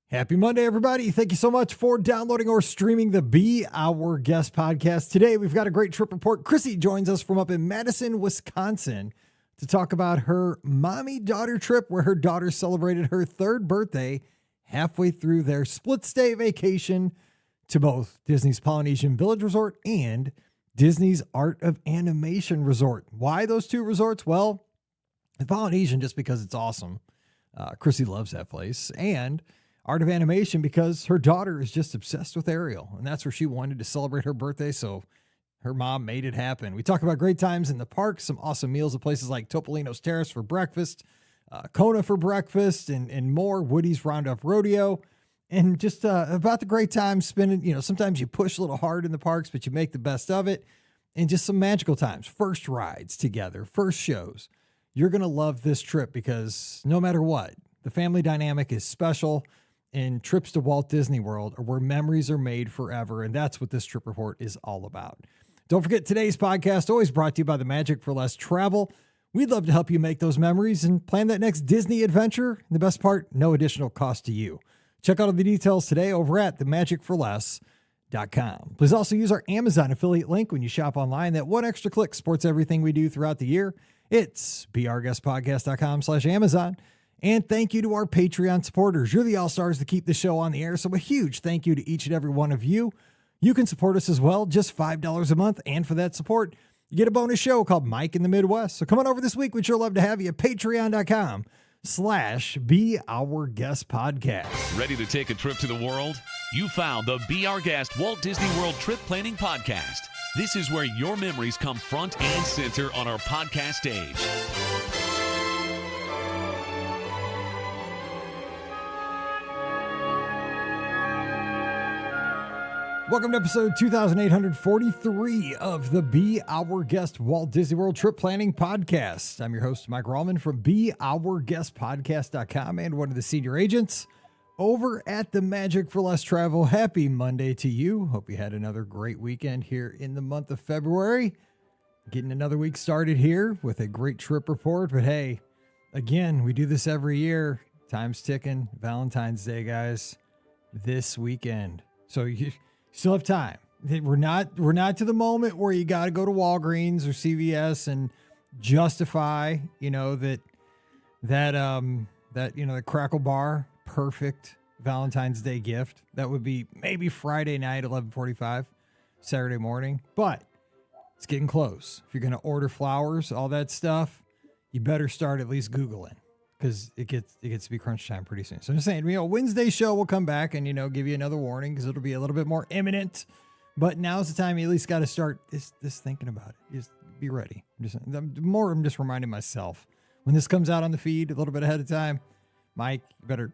Happy Monday, everybody. Thank you so much for downloading or streaming the Be Our Guest podcast. Today, we've got a great trip report. Chrissy joins us from up in Madison, Wisconsin to talk about her mommy-daughter trip where her daughter celebrated her third birthday halfway through their split-stay vacation to both Disney's Polynesian Village Resort and Disney's Art of Animation Resort. Why those two resorts? Well, the Polynesian, just because it's awesome. Chrissy loves that place. And Art of Animation because her daughter is just obsessed with Ariel, and that's where she wanted to celebrate her birthday, so her mom made it happen. We talk about great times in the park, some awesome meals at places like Topolino's Terrace for breakfast, Kona for breakfast, and more, Woody's Roundup Rodeo, and just about the great time spending, sometimes you push a little hard in the parks, but you make the best of it, and just some magical times, first rides together, first shows. You're going to love this trip because no matter what, the family dynamic is special. And trips to Walt Disney World are where memories are made forever. And that's what this trip report is all about. Don't forget today's podcast, always brought to you by the Magic for Less Travel. We'd love to help you make those memories and plan that next Disney adventure. And the best part, no additional cost to you. Check out all the details today over at themagicforless.com. Please also use our Amazon affiliate link when you shop online. That one extra click supports everything we do throughout the year. It's beourguestpodcast.com/Amazon. And thank you to our Patreon supporters. You're the all-stars that keep the show on the air, so a huge thank you to each and every one of you. You can support us as well, just $5 a month, and for that support, you get a bonus show called Mike in the Midwest. So come on over this week. We'd sure love to have you at patreon.com/beourguestpodcast. Ready to take a trip to the world? You found the Be Our Guest Walt Disney World Trip Planning Podcast. This is where your memories come front and center on our podcast stage. Welcome to episode 2843 of the Be Our Guest Walt Disney World Trip Planning Podcast. I'm your host, Mike Rallman from beourguestpodcast.com and one of the senior agents over at the Magic for Less Travel. Happy Monday to you. Hope you had another great weekend here in the month of February. Getting another week started here with a great trip report. But hey, again, we do this every year. Time's ticking. Valentine's Day, guys, this weekend. So you still have time. We're not to the moment where you got to go to Walgreens or CVS and justify, that the Crackle Bar, perfect Valentine's Day gift. That would be maybe Friday night, 11:45, Saturday morning. But it's getting close. If you're going to order flowers, all that stuff, you better start at least Googling because it gets to be crunch time pretty soon. So I'm just saying, Wednesday show will come back and, give you another warning because it'll be a little bit more imminent. But now's the time you at least got to start this thinking about it. Just be ready. I'm just reminding myself when this comes out on the feed a little bit ahead of time. Mike, you better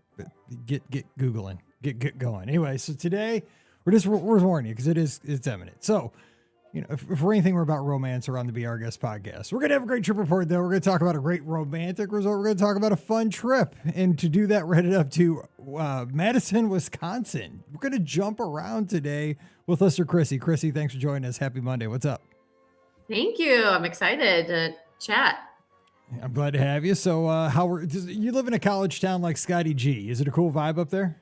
get Googling, get going. Anyway, so today we're warning you because it's imminent. So, if for anything we're about romance around the Be Our Guest podcast, we're going to have a great trip report, though. We're going to talk about a great romantic resort. We're going to talk about a fun trip. And to do that, we're headed up to Madison, Wisconsin. We're going to jump around today with listener Chrissy. Chrissy, thanks for joining us. Happy Monday. What's up? Thank you. I'm excited to chat. I'm glad to have you. So you live in a college town like Scotty G. Is it a cool vibe up there?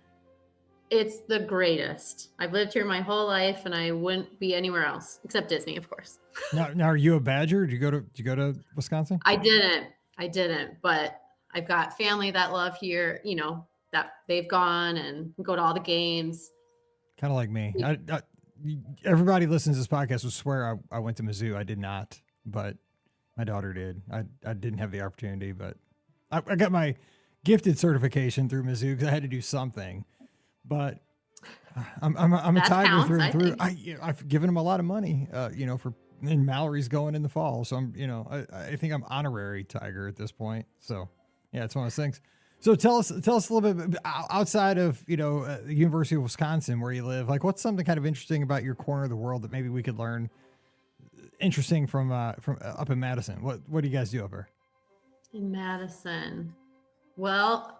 It's the greatest. I've lived here my whole life, and I wouldn't be anywhere else except Disney, of course. Now, are you a Badger? Did you go to Wisconsin? I didn't, but I've got family that love here. That they've gone and go to all the games. Kind of like me. Everybody listens to this podcast will swear I went to Mizzou. I did not, but my daughter did. I didn't have the opportunity, but I got my gifted certification through Mizzou because I had to do something. But I'm a Tiger through and through. I've given him a lot of money, and Mallory's going in the fall. So I think I'm honorary Tiger at this point. So yeah, it's one of those things. So tell us a little bit outside of, the University of Wisconsin where you live, like what's something kind of interesting about your corner of the world that maybe we could learn interesting from up in Madison. What do you guys do up here? In Madison. Well,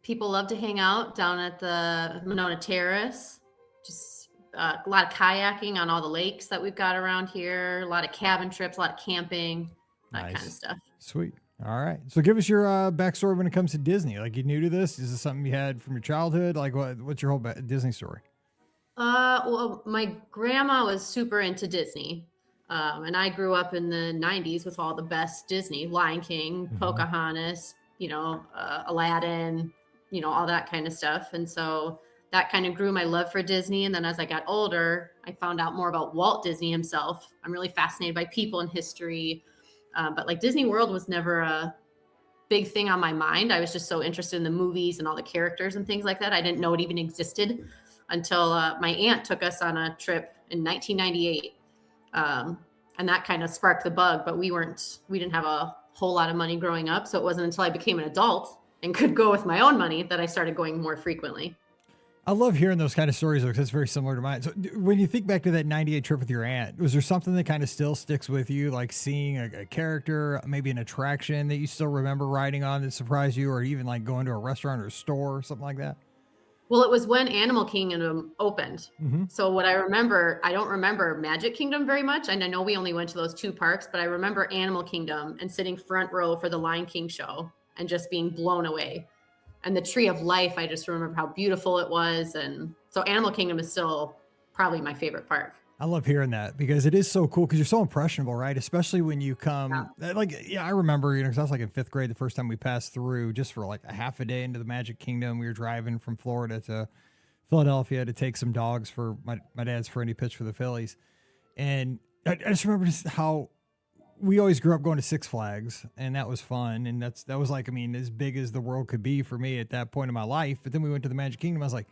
people love to hang out down at the Monona Terrace. Just a lot of kayaking on all the lakes that we've got around here. A lot of cabin trips, a lot of camping, that kind of stuff. Sweet. All right. So give us your backstory when it comes to Disney. Like, you new to this? Is this something you had from your childhood? Like, what's your whole Disney story? Well, my grandma was super into Disney. And I grew up in the 90s with all the best Disney, Lion King, Pocahontas, Aladdin, all that kind of stuff. And so that kind of grew my love for Disney. And then as I got older, I found out more about Walt Disney himself. I'm really fascinated by people and history. But like Disney World was never a big thing on my mind. I was just so interested in the movies and all the characters and things like that. I didn't know it even existed until my aunt took us on a trip in 1998. And that kind of sparked the bug, but we didn't have a whole lot of money growing up. So it wasn't until I became an adult and could go with my own money that I started going more frequently. I love hearing those kind of stories because it's very similar to mine. So when you think back to that 98 trip with your aunt, was there something that kind of still sticks with you, like seeing a character, maybe an attraction that you still remember riding on that surprised you, or even like going to a restaurant or a store or something like that? Well, it was when Animal Kingdom opened. So what I don't remember Magic Kingdom very much. And I know we only went to those 2 parks, but I remember Animal Kingdom and sitting front row for the Lion King show and just being blown away. And the Tree of Life, I just remember how beautiful it was. And so Animal Kingdom is still probably my favorite park. I love hearing that because it is so cool because you're so impressionable, right? Especially when you come, I remember, because I was like in 5th grade the first time we passed through just for like a half a day into the Magic Kingdom. We were driving from Florida to Philadelphia to take some dogs for my dad's friend. He pitched for the Phillies. And I just remember just how we always grew up going to Six Flags, and that was fun. And that was like, as big as the world could be for me at that point in my life. But then we went to the Magic Kingdom. I was like,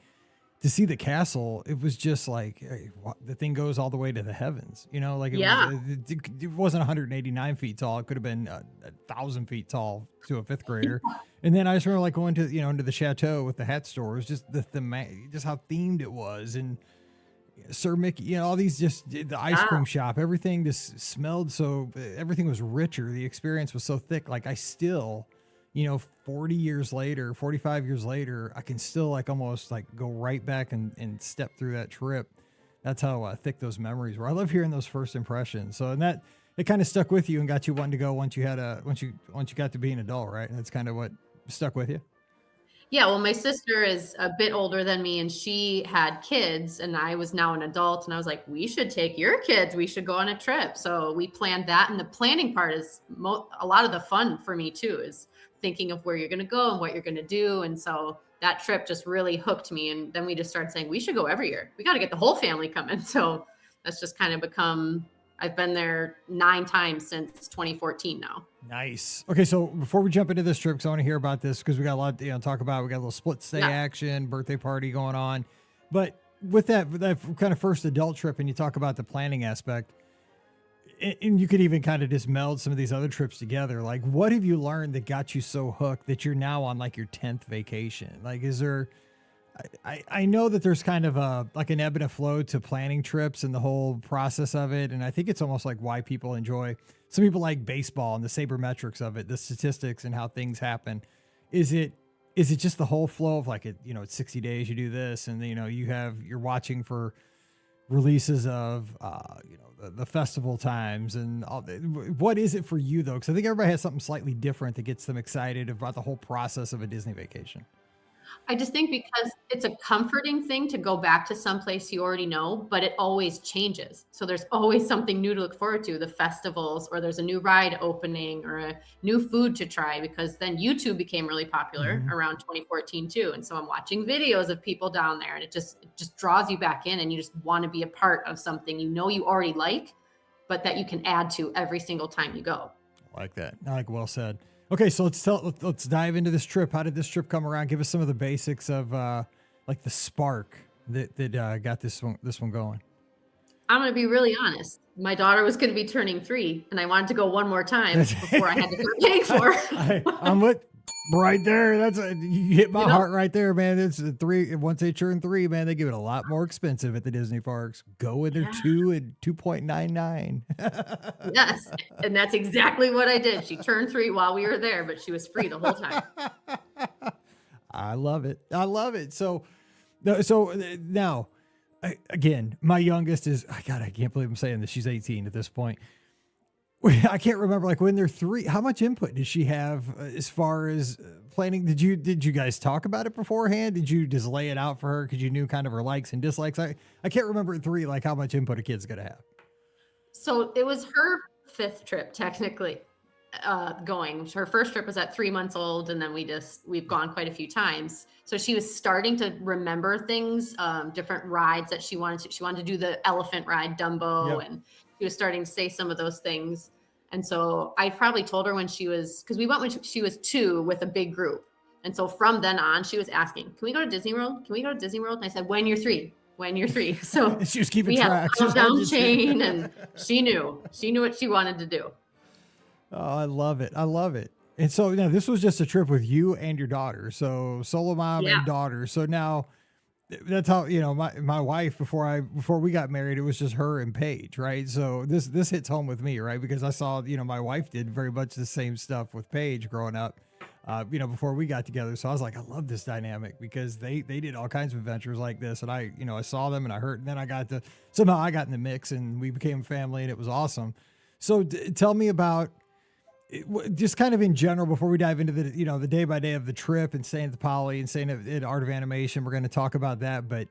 to see the castle, it was just like, hey, the thing goes all the way to the heavens, it wasn't 189 feet tall. It could have been 1,000 feet tall to a 5th grader. And then I just remember like going to, into the chateau with the hat stores, just just how themed it was. And Sir Mickey, all these, just the ice cream shop, everything just smelled so, everything was richer. The experience was so thick. Like I still, 40 years later, 45 years later, I can still like almost like go right back and step through that trip. That's how thick those memories were. I love hearing those first impressions. So, and that, it kind of stuck with you and got you wanting to go once you got to be an adult, right? And that's kind of what stuck with you. Yeah, well, my sister is a bit older than me and she had kids and I was now an adult and I was like, we should take your kids. We should go on a trip. So we planned that. And the planning part is a lot of the fun for me too, is thinking of where you're going to go and what you're going to do. And so that trip just really hooked me. And then we just started saying, we should go every year. We got to get the whole family coming. So that's just kind of become, I've been there 9 times since 2014 now. Nice. Okay, so before we jump into this trip, because I want to hear about this, because we got a lot to talk about. We got a little split stay action, birthday party going on. But with that kind of first adult trip, and you talk about the planning aspect, and you could even kind of just meld some of these other trips together. Like, what have you learned that got you so hooked that you're now on like your 10th vacation? Like, is there... I know that there's kind of like an ebb and a flow to planning trips and the whole process of it. And I think it's almost like why people enjoy, some people like baseball and the sabermetrics of it, the statistics and how things happen. Is it just the whole flow of like, it's 60 days, you do this, and you're watching for releases of, the festival times and all. What is it for you though? Cause I think everybody has something slightly different that gets them excited about the whole process of a Disney vacation. I just think because it's a comforting thing to go back to someplace you already know, but it always changes. So there's always something new to look forward to, the festivals, or there's a new ride opening or a new food to try, because then YouTube became really popular around 2014 too. And so I'm watching videos of people down there and it just draws you back in and you just want to be a part of something you already like, but that you can add to every single time you go. I like that. Well said. Okay, so let's dive into this trip. How did this trip come around? Give us some of the basics of like the spark that got this one going. I'm going to be really honest. My daughter was going to be turning 3, and I wanted to go one more time before I had to start paying for it. I'm with right there. You hit my heart right there, man. It's 3. Once they turn 3, man, they give it a lot more expensive at the Disney parks. Go with their 2 and 2.99. Yes, and that's exactly what I did. She turned 3 while we were there, but she was free the whole time. I love it. So now, again, my youngest is, God, I can't believe I'm saying this. She's 18 at this point. I can't remember, like when they're 3, how much input did she have as far as planning? Did you guys talk about it beforehand? Did you just lay it out for her because you knew kind of her likes and dislikes? I can't remember at 3, like how much input a kid's going to have. So it was her 5th trip technically going. Her first trip was at 3 months old, and then we've gone quite a few times. So she was starting to remember things, different rides that she wanted to. She wanted to do the elephant ride, Dumbo, and she was starting to say some of those things. And so I probably told her because we went when she was 2 with a big group. And so from then on, she was asking, can we go to Disney World? Can we go to Disney World? And I said, when you're 3. So she was keeping track. We had a down chain, and she knew what she wanted to do. Oh, I love it. And so now this was just a trip with you and your daughter. So solo mom and daughter. So now that's how, my wife, before we got married, it was just her and Paige, right? So this hits home with me, right? Because I saw, my wife did very much the same stuff with Paige growing up, before we got together. So I was like, I love this dynamic because they did all kinds of adventures like this. And I saw them and I heard, and then somehow I got in the mix and we became family, and it was awesome. So tell me about just kind of in general, before we dive into the day by day of the trip and staying at the Poly and staying at Art of Animation. We're going to talk about that, but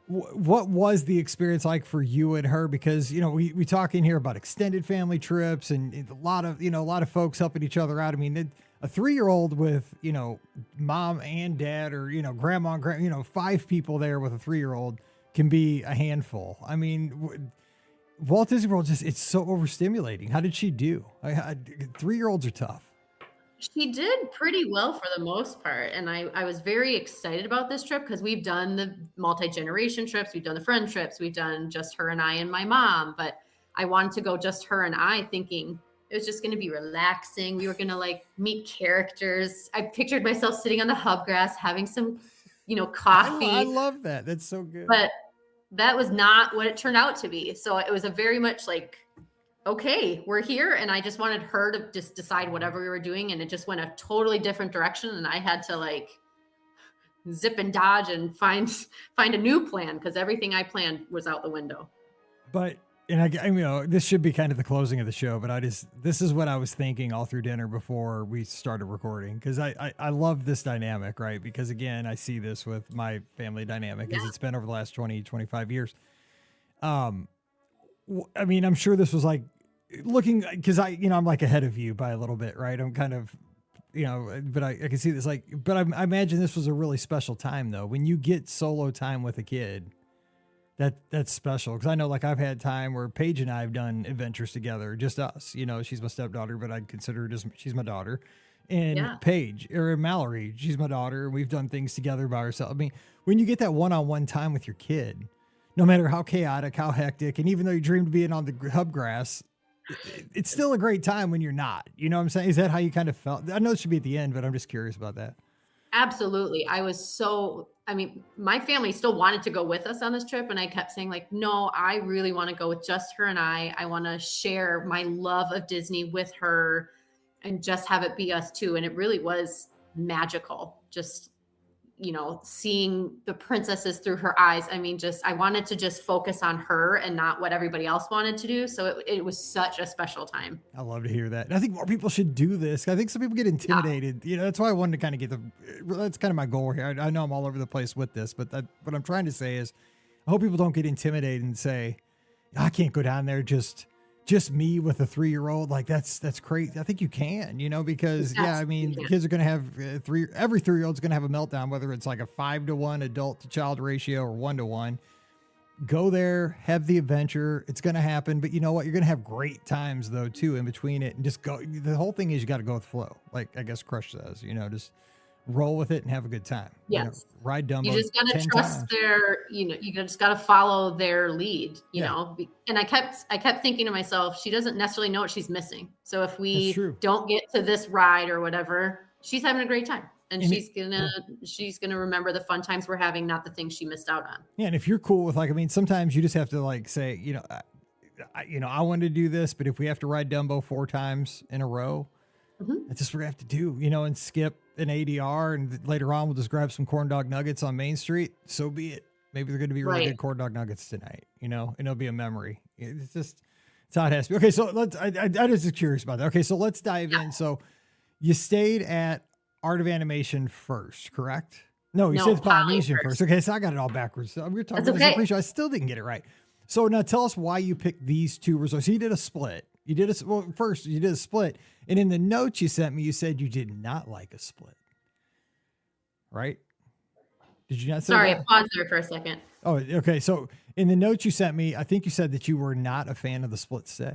what was the experience like for you and her? Because, we talk in here about extended family trips and a lot of folks helping each other out. I mean, a 3-year-old with, mom and dad, or, grandma and 5 people there with a 3-year-old can be a handful. I mean, Walt Disney World, it's so overstimulating. How did she do? 3-year-olds are tough. She did pretty well for the most part. And I was very excited about this trip because we've done the multi-generation trips. We've done the friend trips. We've done just her and I and my mom. But I wanted to go just her and I, thinking it was just going to be relaxing. We were going to meet characters. I pictured myself sitting on the hub grass, having some, coffee. I love that. That's so good. But that was not what it turned out to be. So it was a very much okay, we're here. And I just wanted her to just decide whatever we were doing. And it just went a totally different direction. And I had to zip and dodge and find a new plan, because everything I planned was out the window. But, and this should be kind of the closing of the show, but this is what I was thinking all through dinner before we started recording. Because I love this dynamic, right? Because again, I see this with my family dynamic as it's been over the last 20, 25 years. I'm sure this was looking, because I'm ahead of you by a little bit, right? I'm kind of, but I can see this but I imagine this was a really special time though. When you get solo time with a kid, that's special. Because I know I've had time where Paige and I have done adventures together, just us, she's my stepdaughter, but I'd consider her she's my daughter. And Paige or Mallory, she's my daughter. And we've done things together by ourselves. I mean, when you get that one-on-one time with your kid, no matter how chaotic, how hectic, and even though you dreamed of being on the hub grass, it's still a great time when you're not. You know what I'm saying? Is that how you kind of felt? I know it should be at the end, but I'm just curious about that. Absolutely. My family still wanted to go with us on this trip. And I kept saying no, I really want to go with just her and I. I want to share my love of Disney with her and just have it be us two. And it really was magical. Just, seeing the princesses through her eyes. I wanted to just focus on her and not what everybody else wanted to do. So it was such a special time. I love to hear that. And I think more people should do this. I think some people get intimidated. That's why I wanted to kind of that's kind of my goal here. I know I'm all over the place with this, but what I'm trying to say is I hope people don't get intimidated and say, I can't go down there just me with a 3-year-old. That's crazy. I think you can, because the kids are going to have every 3-year-old's going to have a meltdown, whether it's a 5-to-1 adult to child ratio or 1-to-1. Go there, have the adventure. It's going to happen, but you know what? You're going to have great times though too in between it, and just go. The whole thing is you got to go with the flow. I guess Crush says, just roll with it and have a good time. Yes. Ride Dumbo. You just got to trust you just got to follow their lead, and I kept thinking to myself, she doesn't necessarily know what she's missing. So if we don't get to this ride or whatever, she's having a great time. And she's gonna remember the fun times we're having, not the things she missed out on. Yeah. And if you're cool with sometimes you just have to say, I wanted to do this, but if we have to ride Dumbo 4 times in a row, that's just what we have to do, and skip an ADR, and later on we'll just grab some corn dog nuggets on Main Street. So be it. Maybe they're going to be really good corn dog nuggets tonight, and it'll be a memory. It's just, That's how it has to be. Okay, so I just curious about that. Okay, so let's dive in. So you stayed at Art of Animation first, correct? No, you said Polynesian first. Okay, so I got it all backwards. So we're talking about this. I'm pretty sure I still didn't get it right. So now tell us why you picked these two resorts. So you did a split. First you did a split. And in the notes you sent me, you said you did not like a split. Right? Did you not say Sorry, that? I paused there for a second. Oh, okay. So in the notes you sent me, I think you said that you were not a fan of the split stay.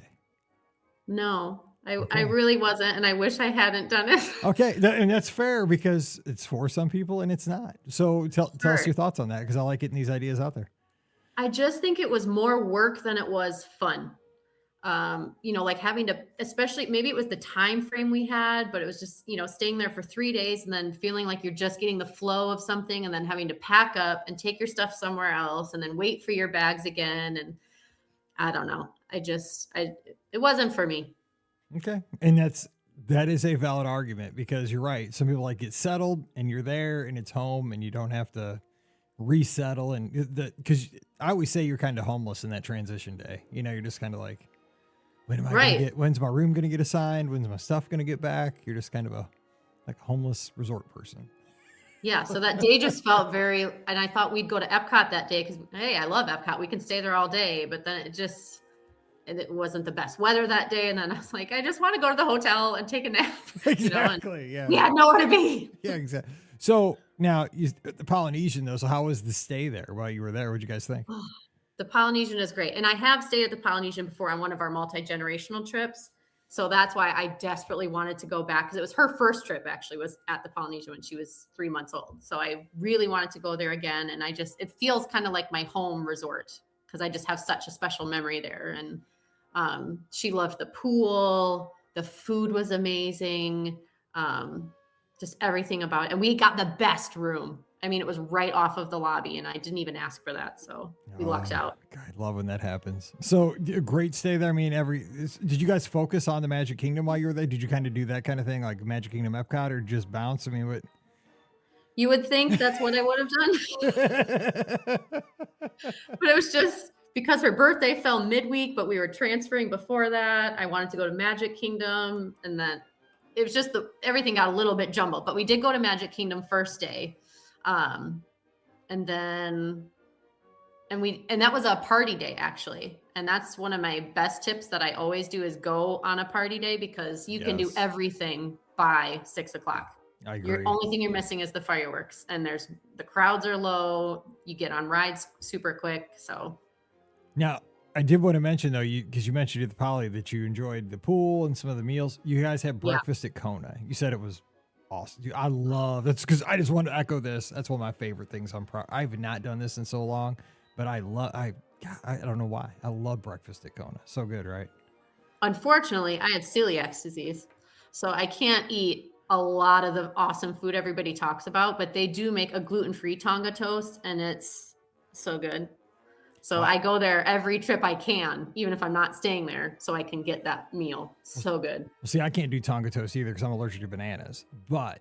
No, I really wasn't. And I wish I hadn't done it. Okay. And that's fair because it's for some people and it's not. So tell us your thoughts on that because I like getting these ideas out there. I just think it was more work than it was fun. Like having to, especially maybe it was the time frame we had, but it was just, staying there for 3 days and then feeling like you're just getting the flow of something and then having to pack up and take your stuff somewhere else and then wait for your bags again. And I don't know. It wasn't for me. Okay. And that is a valid argument because you're right. Some people like get settled and you're there and it's home and you don't have to resettle. And because I always say you're kind of homeless in that transition day. You're just kind of like, when's my room going to get assigned? When's my stuff going to get back? You're just kind of a homeless resort person. Yeah. So that day just felt and I thought we'd go to Epcot that day because, hey, I love Epcot. We can stay there all day. But then it wasn't the best weather that day. And then I was like, I just want to go to the hotel and take a nap. Exactly. Yeah. We had nowhere to be. Yeah, exactly. So now the Polynesian though. So how was the stay there while you were there? What'd you guys think? The Polynesian is great. And I have stayed at the Polynesian before on one of our multi-generational trips. So that's why I desperately wanted to go back because it was her first trip actually was at the Polynesian when she was 3 months old. So I really wanted to go there again. And it feels kind of like my home resort because I just have such a special memory there. And she loved the pool. The food was amazing. Just everything about it. And we got the best room. I mean, it was right off of the lobby and I didn't even ask for that. So we lucked out. God, I love when that happens. So a great stay there. I mean, did you guys focus on the Magic Kingdom while you were there? Did you kind of do that kind of thing like Magic Kingdom Epcot or just bounce? I mean, what? You would think that's what I would have done. But it was just because her birthday fell midweek, but we were transferring before that. I wanted to go to Magic Kingdom and then it was just everything got a little bit jumbled, but we did go to Magic Kingdom first day. And that was a party day actually. And that's one of my best tips that I always do is go on a party day because you can do everything by 6 o'clock. I agree. Your only thing you're missing is the fireworks and the crowds are low. You get on rides super quick. So now I did want to mention though, because you mentioned at the Poly that you enjoyed the pool and some of the meals. You guys had breakfast at Kona. You said it was awesome. Dude, I love that's because I just want to echo this. That's one of my favorite things. I've not done this in so long, but I don't know why. I love breakfast at Kona. So good, right? Unfortunately, I have celiac disease, so I can't eat a lot of the awesome food everybody talks about, but they do make a gluten-free Tonga toast and it's so good. So I go there every trip I can, even if I'm not staying there, so I can get that meal. So good. See, I can't do Tonga toast either because I'm allergic to bananas. But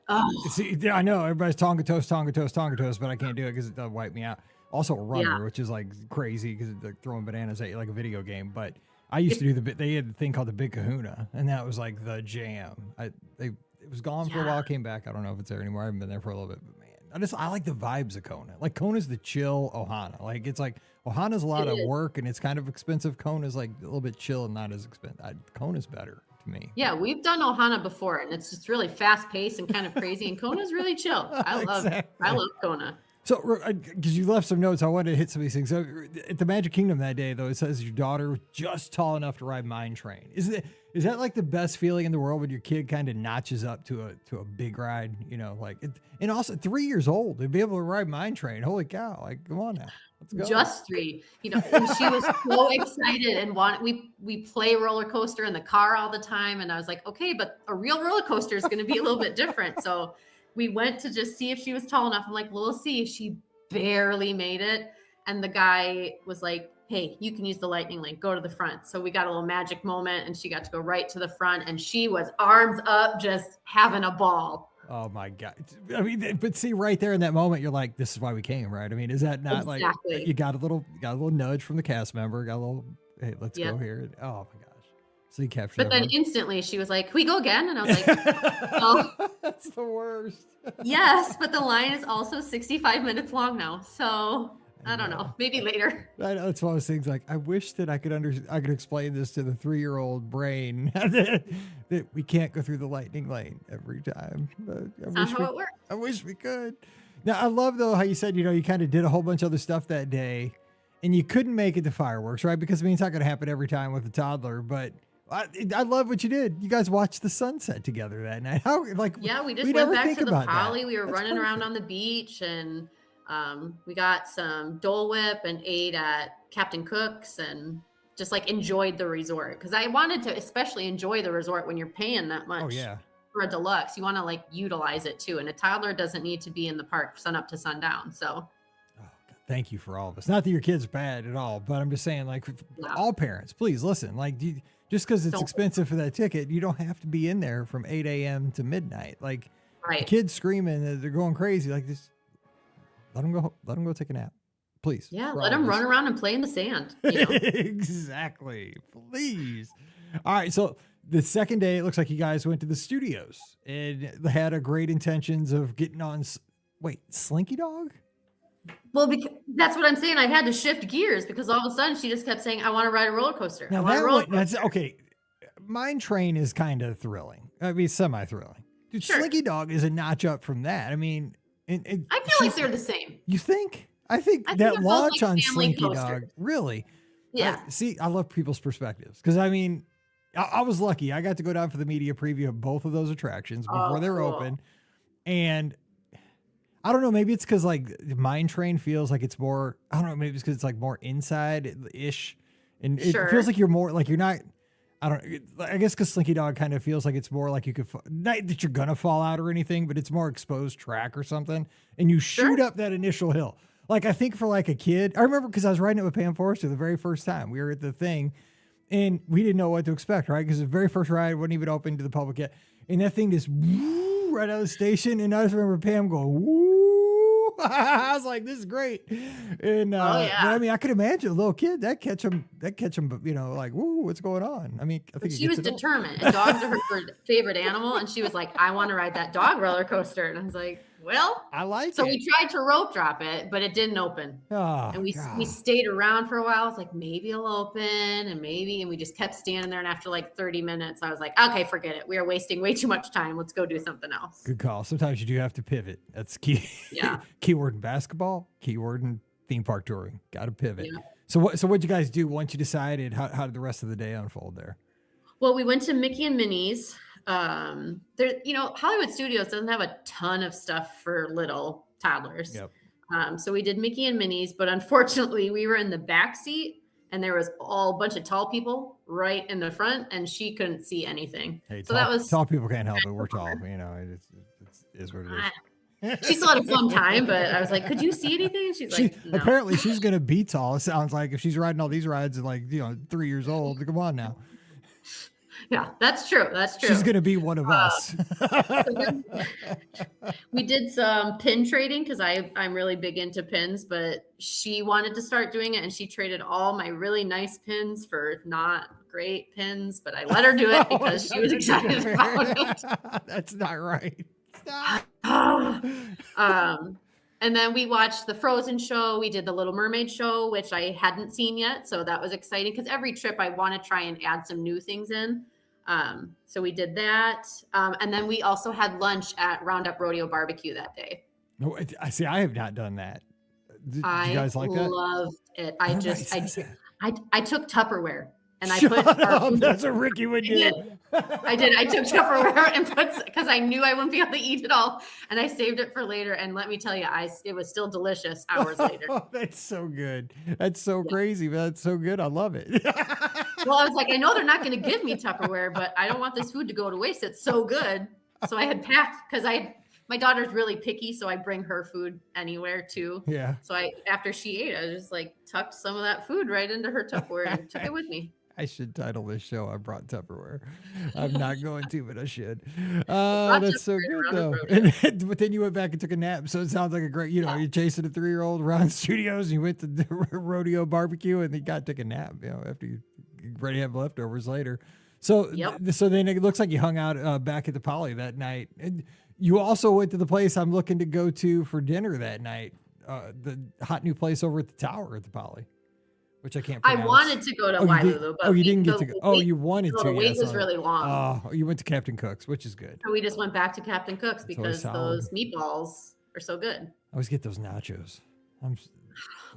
see, I know everybody's Tonga toast, but I can't do it because it does wipe me out. Also, Runner, which is like crazy because they're throwing bananas at you like a video game. But I used to do they had the thing called the Big Kahuna, and that was like the jam. It was gone for a while, came back. I don't know if it's there anymore. I haven't been there for a little bit, but man, I like the vibes of Kona. Like Kona's the chill Ohana. Like it's like Ohana's a lot of work and it's kind of expensive. Kona's like a little bit chill and not as expensive. Kona's better to me. Yeah, we've done Ohana before and it's just really fast paced and kind of crazy. And Kona's really chill. I love Kona. So, because you left some notes, I wanted to hit some of these things. So, at the Magic Kingdom that day, though, it says your daughter was just tall enough to ride Mine Train. Is that like the best feeling in the world when your kid kind of notches up to a big ride? And also 3 years old to be able to ride Mine Train. Holy cow! Like, come on now, let's go. Just 3, and she was so excited and we play roller coaster in the car all the time, and I was like, okay, but a real roller coaster is going to be a little bit different, so. We went to just see if she was tall enough. I'm like, well, we'll see. She barely made it. And the guy was like, hey, you can use the lightning lane. Go to the front. So we got a little magic moment and she got to go right to the front and she was arms up, just having a ball. Oh my God. I mean, but see right there in that moment, you're like, this is why we came, right? I mean, is that not like you got a little nudge from the cast member, got a little, hey, let's go here. Oh my God. So you captured But then everyone. instantly she was like, "Can we go again?" And I was like, "Oh, That's the worst. yes, but the line is also 65 minutes long now. So I don't know. Maybe later." I know, it's one of those things like I wish that I could explain this to the 3-year-old brain that we can't go through the lightning lane every time. But That's not how it works. I wish we could. Now I love though how you said, you kind of did a whole bunch of other stuff that day and you couldn't make it to fireworks, right? Because I mean it's not gonna happen every time with a toddler, but I love what you did. You guys watched the sunset together that night. How Yeah, we just we went never back think to the about that. Poly. We were That's running around perfect. on the beach and we got some Dole Whip and ate at Captain Cook's and just like enjoyed the resort. Because I wanted to especially enjoy the resort when you're paying that much Oh yeah. for a deluxe. You want to like utilize it too. And a toddler doesn't need to be in the park sun up to sundown. So Oh, God, thank you for all of this. Not that your kid's bad at all, but I'm just saying, like, for Yeah. all parents, please listen. Like, just because it's Don't- expensive for that ticket, you don't have to be in there from 8 a.m. to midnight. Like, the right. kids screaming, they're going crazy. Like, just let them go. Let them go take a nap, please. Yeah, for let all of them us. run around and play in the sand. You know? Exactly. Please. All right. So the second day, it looks like you guys went to the studios and had a great intentions of getting on. Wait, Slinky Dog? Well, because that's what I'm saying. I had to shift gears because all of a sudden she just kept saying, "I want to ride a roller coaster. I Now want a that roller one, that's coaster." okay. Mine Train is kind of thrilling. I mean, semi-thrilling. Dude, Sure. Slinky Dog is a notch up from that. I mean, I feel like they're the same. You think? I think I think that they're both launch like on family Slinky Dog, coasters. really. Yeah. See, I love people's perspectives because I mean, I was lucky. I got to go down for the media preview of both of those attractions before Oh, they were cool. open, and I don't know. Maybe it's because like Mine Train feels like it's more. I don't know. Maybe it's because it's like more inside ish, and it Sure. feels like you're more like you're not. I don't. I guess because Slinky Dog kind of feels like it's more like you could not that you're gonna fall out or anything, but it's more exposed track or something, and you shoot up that initial hill. Like I think for like a kid, I remember because I was riding it with Pam Forrester the very first time we were at the thing, and we didn't know what to expect, right? Because the very first ride wasn't even open to the public yet, and that thing just woo, right out of the station, and I just remember Pam going woo. I was like, "This is great," and yeah. but, I mean, I could imagine a little kid that catch him, you know, like, "Woo, what's going on?" I mean, I But think she was determined, and dogs are her favorite animal. And she was like, "I want to ride that dog roller coaster." And I was like, "Well," I like so it. we tried to rope drop it, but it didn't open. Oh, And we God. stayed around for a while. I was like, maybe it'll open and we just kept standing there. And after like 30 minutes, I was like, okay, forget it. We are wasting way too much time. Let's go do something else. Good call. Sometimes you do have to pivot. That's key. Yeah. Keyword in basketball, keyword in theme park touring. Got to pivot. Yeah. So what'd you guys do once you decided? How did the rest of the day unfold there? Well, we went to Mickey and Minnie's. There, Hollywood Studios doesn't have a ton of stuff for little toddlers. Yep. So we did Mickey and Minnie's, but unfortunately we were in the back seat and there was a bunch of tall people right in the front and she couldn't see anything. Hey, So that was, tall people can't help it. We're tall. You know, it is what it is. she still had a fun time, but I was like, could you see anything? She's like, no. Apparently she's gonna be tall. It sounds like if she's riding all these rides at like 3 years old. Come on now. Yeah, that's true. That's true. She's gonna be one of us. We did some pin trading because I'm really big into pins, but she wanted to start doing it and she traded all my really nice pins for not great pins, but I let her do it because she was excited about it. That's not right. Stop. And then we watched the Frozen show. We did the Little Mermaid show, which I hadn't seen yet. So that was exciting because every trip I want to try and add some new things in. So we did that. And then we also had lunch at Roundup Rodeo Barbecue that day. No, I see. I have not done that. Did you guys like that? I loved it. I Everybody says that. I took Tupperware and I Shut put our up. food- That's what Ricky would do. I did. I took Tupperware and put because I knew I wouldn't be able to eat it all, and I saved it for later. And let me tell you, it was still delicious hours later. Oh, that's so good. That's so crazy, but that's so good. I love it. Well, I was like, I know they're not going to give me Tupperware, but I don't want this food to go to waste. It's so good. So I had packed because my daughter's really picky, so I bring her food anywhere too. Yeah. So after she ate, I just like tucked some of that food right into her Tupperware and took it with me. I should title this show "I Brought Tupperware." I'm not going to, but I should. That's so good though. But then you went back and took a nap, so it sounds like a great. You're chasing a 3-year-old around studios. And you went to the rodeo barbecue, and you got to take a nap. After you ready to have leftovers later. So, Yep. so then it looks like you hung out back at the Poly that night. And you also went to the place I'm looking to go to for dinner that night, the hot new place over at the tower at the Poly, which I can't I pronounce. wanted to go to Oh, you did- Wailulu, but oh, you didn't get to go. Oh, wait, you wanted no, to. the wait yeah, was so- really long. Oh, you went to Captain Cook's, which is good. So we just went back to Captain Cook's That's always because solid. those meatballs are so good. I always get those nachos.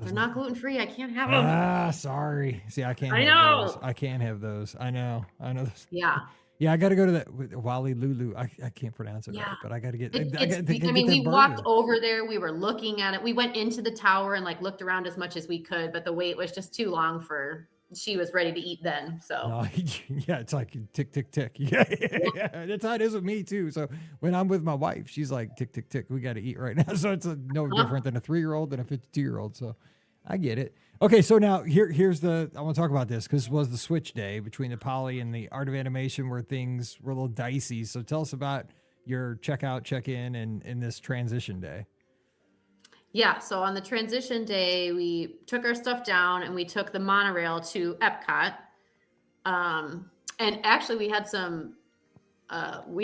They're not gluten free. I can't have them. Ah, sorry. See, I can't. I have know. Those. I can't have those. I know. Those. Yeah. Yeah, I got to go to that Wally Lulu. I can't pronounce it Yeah. right, but I got to get. I mean, we walked over there. We were looking at it. We went into the tower and like looked around as much as we could, but the wait was just too long for. She was ready to eat then. So No, yeah, it's like tick tick tick. Yeah, that's how it is with me too. So when I'm with my wife, she's like tick tick tick. We got to eat right now. So it's no different than a 3-year-old than a 52-year-old. So I get it. Okay, so now here's I want to talk about this because it was the switch day between the Poly and the Art of Animation where things were a little dicey. So tell us about your checkout, check-in, and in this transition day. yeah, so on the transition day, we took our stuff down and we took the monorail to Epcot. And actually, we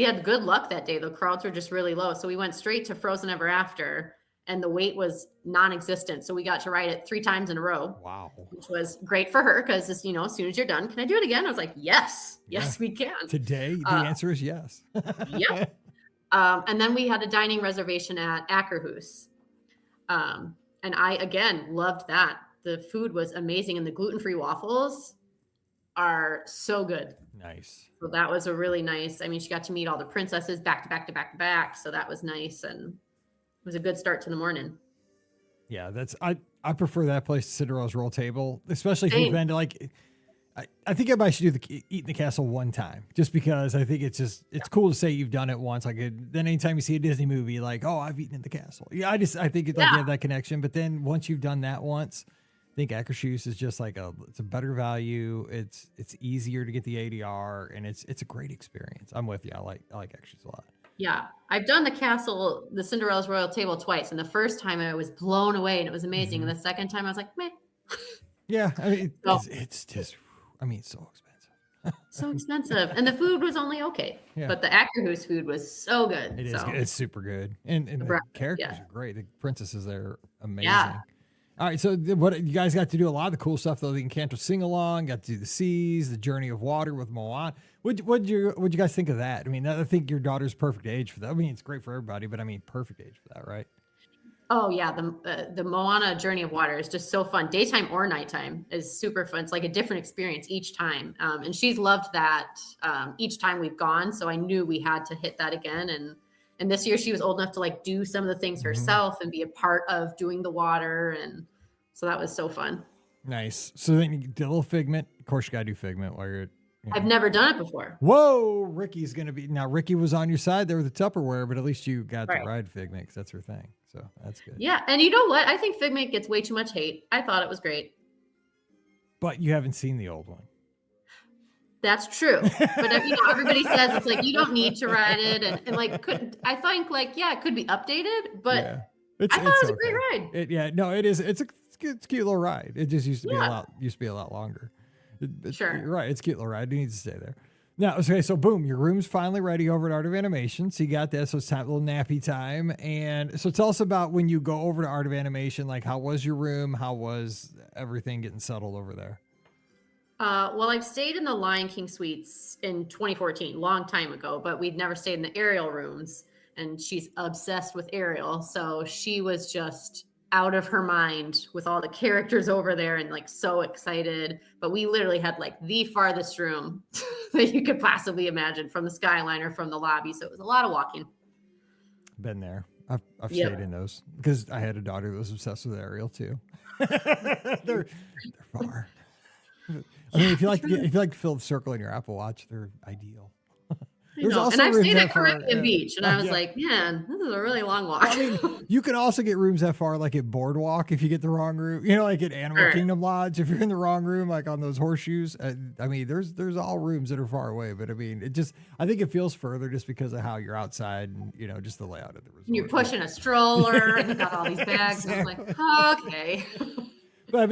had good luck that day. The crowds were just really low, so we went straight to Frozen Ever After. And the wait was non-existent. So we got to ride it 3 times in a row. Wow. Which was great for her because, as soon as you're done, can I do it again? I was like, yes, we can. Today, the answer is yes. Yep. And then we had a dining reservation at Ackerhoos. And I, again, loved that. The food was amazing. And the gluten-free waffles are so good. Nice. So that was a really nice, she got to meet all the princesses back to back to back to back. So that was nice. And it was a good start to the morning. Yeah, I prefer that place to Cinderella's Royal Table, especially if you've been to I think everybody should do eat in the castle one time, just because I think it's cool to say you've done it once. Then anytime you see a Disney movie, like, oh, I've eaten in the castle. Yeah, I think it's like you have that connection. But then once you've done that once, I think Ackerhoos is just it's a better value. It's easier to get the ADR, and it's a great experience. I'm with you. I like Ackerhoos a lot. Yeah, I've done the Cinderella's Royal Table twice. And the first time I was blown away and it was amazing. And the second time I was like, meh. Yeah, it's just, it's so expensive. So expensive. And the food was only okay. Yeah. But the Ackerhoos food was so good. It is. It's super good. And the characters are great. The princesses there are amazing. Yeah. All right, so what you guys got to do a lot of the cool stuff though. The Encanto sing along, got to do the seas, the Journey of Water with Moana. What'd you guys think of that? I think your daughter's perfect age for that. It's great for everybody, but perfect age for that, right? Oh yeah, the Moana Journey of Water is just so fun. Daytime or nighttime is super fun. It's like a different experience each time, and she's loved that each time we've gone. So I knew we had to hit that again, and this year she was old enough to do some of the things herself and be a part of doing the water, and so that was so fun. Nice. So then you did a little Figment. Of course, you gotta do Figment while you're. I've never done it before. Whoa, Ricky's gonna be now. Ricky was on your side there with the Tupperware, but at least you got to ride Figment because that's her thing. So that's good. Yeah, and you know what? I think Figment gets way too much hate. I thought it was great. But you haven't seen the old one. That's true. But everybody says it's like you don't need to ride it, and I think it could be updated, but Yeah. I thought it was a great ride. It is. It's a cute little ride. It just used to be a lot longer. Sure. You're right. It's a cute little ride. It needs to stay there. Now, okay, so boom, your room's finally ready over at Art of Animation. So you got that. So it's time, a little nappy time. And so tell us about when you go over to Art of Animation, how was your room? How was everything getting settled over there? Well, I've stayed in the Lion King suites in 2014, long time ago, but we'd never stayed in the Ariel rooms. And she's obsessed with Ariel. So she was just out of her mind with all the characters over there and so excited. But we literally had the farthest room that you could possibly imagine from the skyline or from the lobby. So it was a lot of walking. Been there. I've stayed in those because I had a daughter that was obsessed with Ariel too. they're far. If you like to fill the circle in your Apple Watch, they're ideal. And I've stayed at Caribbean Beach, and I was like, man, this is a really long walk. You can also get rooms that far, at Boardwalk, if you get the wrong room. At Animal Kingdom Lodge, if you're in the wrong room, on those horseshoes. There's all rooms that are far away, but I think it feels further just because of how you're outside and, just the layout of the resort. You're pushing a stroller, and you got all these bags, and I'm like, okay. But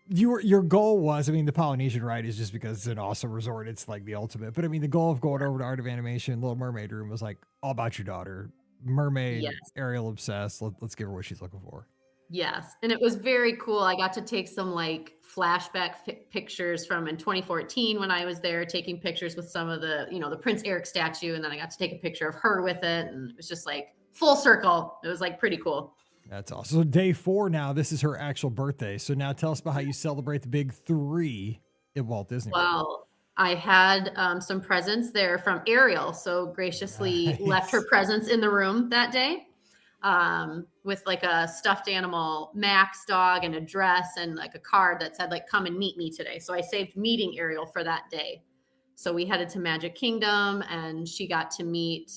your goal was, I mean, the Polynesian ride is just because it's an awesome resort. It's like the ultimate. But I mean, the goal of going over to Art of Animation, Little Mermaid room was like all about your daughter. Mermaid, Yes. Ariel obsessed. Let's give her what she's looking for. Yes. And it was very cool. I got to take some like flashback pictures from in 2014 when I was there taking pictures with some of the, the Prince Eric statue. And then I got to take a picture of her with it. And it was just like full circle. It was like pretty cool. That's awesome. So day 4 now, this is her actual birthday. So now tell us about how you celebrate the big 3 at Walt Disney World. Well, I had some presents there from Ariel. So graciously left her presents in the room that day. With like a stuffed animal Max dog and a dress and like a card that said like, come and meet me today. So I saved meeting Ariel for that day. So we headed to Magic Kingdom and she got to meet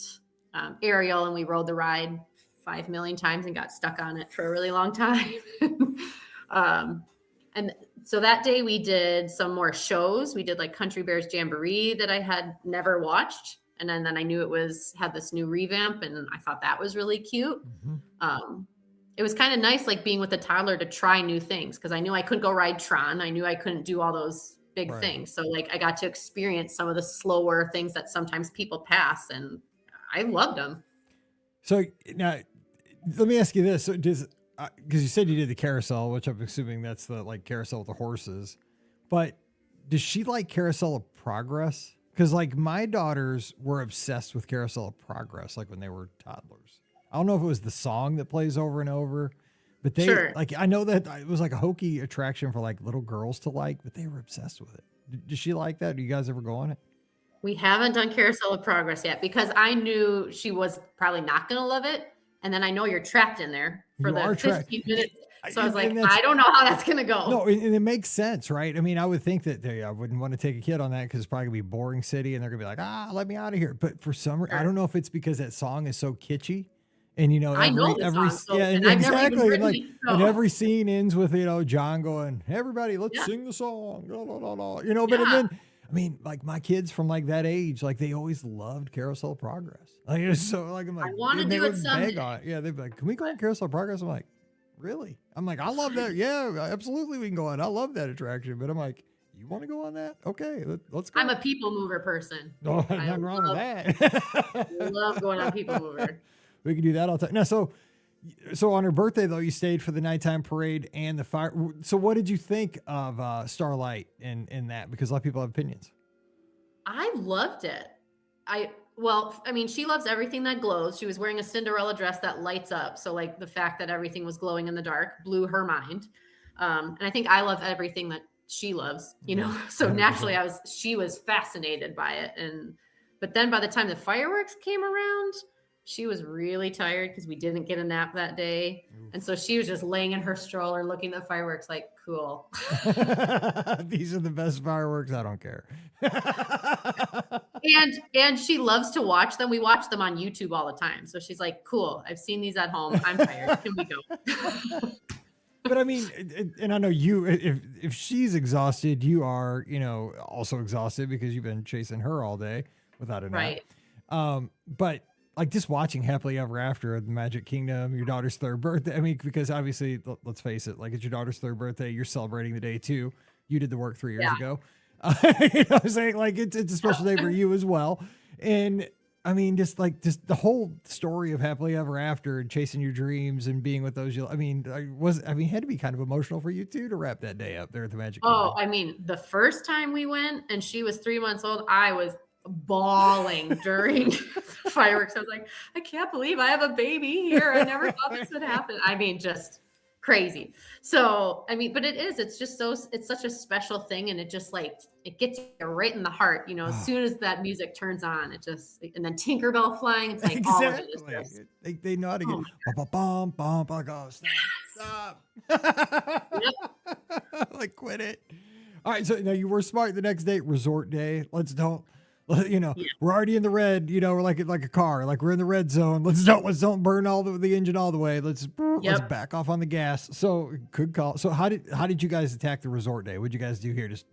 Ariel, and we rode the ride 5 million times and got stuck on it for a really long time. And so that day we did some more shows. We did like Country Bears Jamboree that I had never watched. And then I knew had this new revamp, and I thought that was really cute. Mm-hmm. It was kind of nice, like being with a toddler to try new things, because I knew I couldn't go ride Tron. I knew I couldn't do all those big things. So like I got to experience some of the slower things that sometimes people pass, and I loved them. So now, let me ask you this: so because you said you did the carousel, which I'm assuming that's the like carousel with the horses, but does she like Carousel of Progress? Because like my daughters were obsessed with Carousel of Progress, like when they were toddlers. I don't know if it was the song that plays over and over, but they like, I know that it was like a hokey attraction for like little girls to like, but they were obsessed with it. Does she like that? Do you guys ever go on it? We haven't done Carousel of Progress yet because I knew she was probably not going to love it. And then I know you're trapped in there for the 15 minutes. So I was like, I don't know how that's going to go. No, and it makes sense, right? I mean, I would think that I wouldn't want to take a kid on that because it's probably going to be a boring city and they're going to be like, let me out of here. But for some reason, I don't know if it's because that song is so kitschy. And, I know the song, and exactly. And every scene ends with, John going, everybody, let's sing the song. But and then, I mean, like my kids from like that age, like they always loved Carousel of Progress. Like, it was so like, I'm like, I want to do it someday. Yeah, they'd be like, can we go on Carousel of Progress? I'm like, really? I'm like, I love that. Yeah, absolutely. We can go on. I love that attraction. But I'm like, you want to go on that? Okay, let's go. I'm a people mover person. No, nothing wrong with that. I love going on people mover. We can do that all the time. Now, so on her birthday, though, you stayed for the nighttime parade and the fire. So what did you think of Starlight in that? Because a lot of people have opinions. I loved it. She loves everything that glows. She was wearing a Cinderella dress that lights up. So like the fact that everything was glowing in the dark blew her mind. And I think I love everything that she loves, so naturally she was fascinated by it. But then by the time the fireworks came around, she was really tired because we didn't get a nap that day. And so she was just laying in her stroller looking at the fireworks like, cool. These are the best fireworks. I don't care. And she loves to watch them. We watch them on YouTube all the time. So she's like, cool, I've seen these at home. I'm tired. Can we go? But I mean, and I know you, if she's exhausted, you are, also exhausted because you've been chasing her all day without a nap. Right. But like just watching Happily Ever After at the Magic Kingdom, your daughter's 3rd birthday. I mean, because obviously, let's face it, like it's your daughter's 3rd birthday. You're celebrating the day too. You did the work 3 years ago. I'm saying like it's a special day for you as well. And I mean, just the whole story of Happily Ever After and chasing your dreams and being with those. I mean, it had to be kind of emotional for you too to wrap that day up there at the Magic Kingdom. Oh, I mean, the first time we went and she was 3 months old, I was bawling during fireworks. I was like, I can't believe I have a baby here. I never thought this would happen. I mean, just crazy. So, I mean, but it's just it's such a special thing. And it just like, it gets you right in the heart, as soon as that music turns on, and then Tinkerbell flying. It's like, exactly. All of it is just, they know how to get, go, stop. Like, quit it. All right. So now you were smart the next day, resort day. We're already in the red, we're like a car, like we're in the red zone. Let's don't burn all the engine all the way. Let's back off on the gas. So good call. So how did you guys attack the resort day? What'd you guys do here? Just,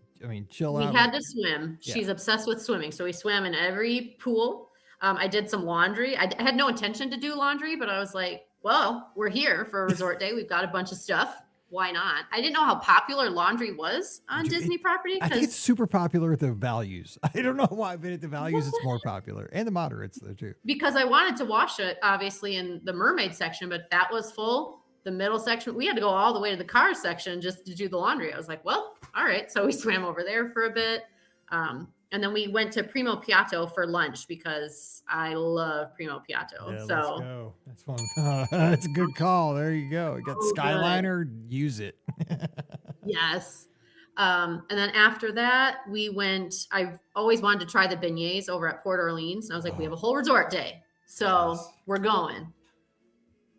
chill out. We had to swim. Yeah. She's obsessed with swimming. So we swam in every pool. I did some laundry. I had no intention to do laundry, but I was like, well, we're here for a resort day. We've got a bunch of stuff. why not? I didn't know how popular laundry was on Disney property. I think it's super popular at the values. I don't know why, but at the values, it's more popular, and the moderates though too. Because I wanted to wash it, obviously, in the mermaid section, but that was full. The middle section, we had to go all the way to the car section just to do the laundry. I was like, well, all right. So we swam over there for a bit. And then we went to Primo Piatto for lunch because I love Primo Piatto. Yeah, so let's go. That's fun. That's a good call. There you go. You got Skyliner. Use it. Yes. And then after that, we went. I've always wanted to try the beignets over at Port Orleans. And I was like, we have a whole resort day, so we're going.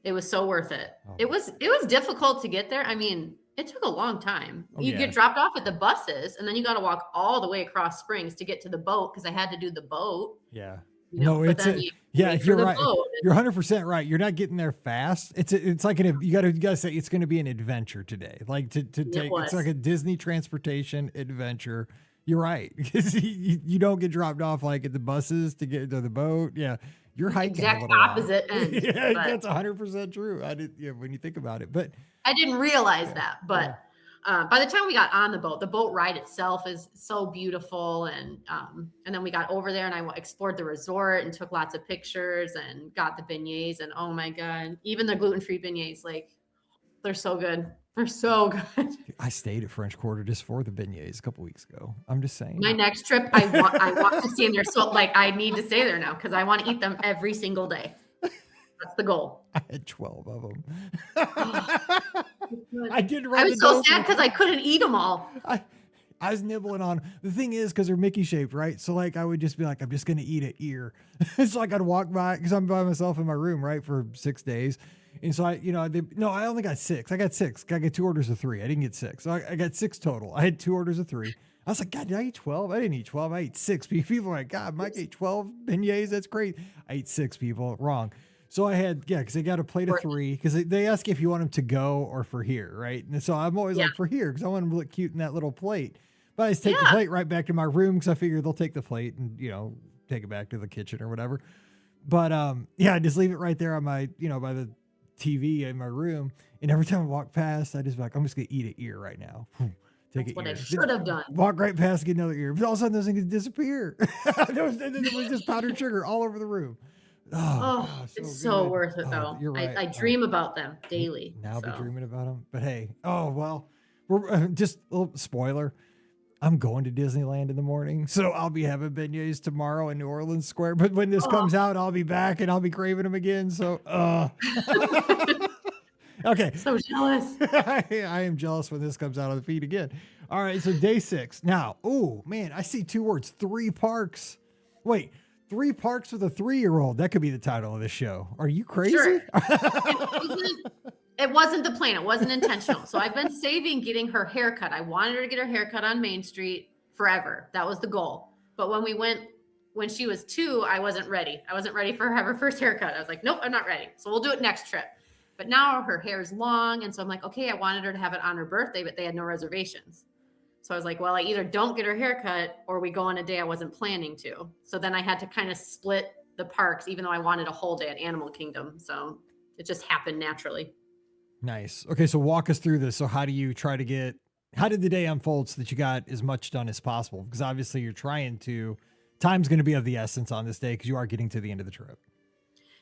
It was so worth it. It was difficult to get there. I mean, it took a long time. You get dropped off at the buses, and then you got to walk all the way across Springs to get to the boat because I had to do the boat. Yeah. You know, no, it's you're right. You're 100% right. You're not getting there fast. It's like you gotta say it's going to be an adventure today. Like to take it's like a Disney transportation adventure. You're right, because you don't get dropped off like at the buses to get to the boat. Yeah. You're hiking exact opposite end. Yeah, that's 100% true. I did. Yeah, when you think about it, but I didn't realize that. But by the time we got on the boat ride itself is so beautiful, and then we got over there and I explored the resort and took lots of pictures and got the beignets, and oh my god, even the gluten-free beignets, like they're so good. They're so good. I stayed at French Quarter just for the beignets a couple weeks ago. I'm just saying. My next trip, I want to stay in there. So like I need to stay there now because I want to eat them every single day. That's the goal. I had 12 of them. I didn't. I was so sad because I couldn't eat them all. I was nibbling on the thing is because they're Mickey shaped, right? So like I would just be like, I'm just gonna eat an ear. It's like I'd walk by because I'm by myself in my room, right, for 6 days. And so I only got 6. I got 6. I got 2 orders of 3. I didn't get 6. So I got 6 total. I had 2 orders of 3. I was like, God, did I eat 12? I didn't eat 12. I ate 6. People are like, God, Mike ate 12 beignets. That's great. I ate 6, people. Wrong. So I had, because they got a plate of 3, because they ask if you want them to go or for here, right? And so I'm always like, for here, because I want them to look cute in that little plate. But I just take the plate right back to my room because I figure they'll take the plate and, take it back to the kitchen or whatever. But I just leave it right there on my, by the TV in my room, and every time I walk past, I just be like, I'm just gonna eat an ear right now. Take what I should have done. Walk right past, get another ear. But all of a sudden, those things disappear. There was just powdered sugar all over the room. Oh, gosh, it's so worth it though. You're right. I dream about them daily. Now I'll be dreaming about them. But hey, we're just a little spoiler. I'm going to Disneyland in the morning, so I'll be having beignets tomorrow in New Orleans Square. But when this comes out, I'll be back and I'll be craving them again. So, okay. So jealous. I am jealous when this comes out on the feed again. All right, so day 6. Now, oh man, I see 2 words: 3 parks. Wait, 3 parks with a 3-year-old. That could be the title of the show. Are you crazy? Sure. It wasn't the plan. It wasn't intentional. So I've been saving getting her haircut. I wanted her to get her haircut on Main Street forever. That was the goal. But when she was 2, I wasn't ready. I wasn't ready for her to have her first haircut. I was like, nope, I'm not ready. So we'll do it next trip. But now her hair's long. And so I'm like, okay, I wanted her to have it on her birthday, but they had no reservations. So I was like, well, I either don't get her haircut or we go on a day I wasn't planning to. So then I had to kind of split the parks, even though I wanted a whole day at Animal Kingdom. So it just happened naturally. Nice. Okay, so walk us through this. So how did the day unfold so that you got as much done as possible? Because obviously time's going to be of the essence on this day because you are getting to the end of the trip.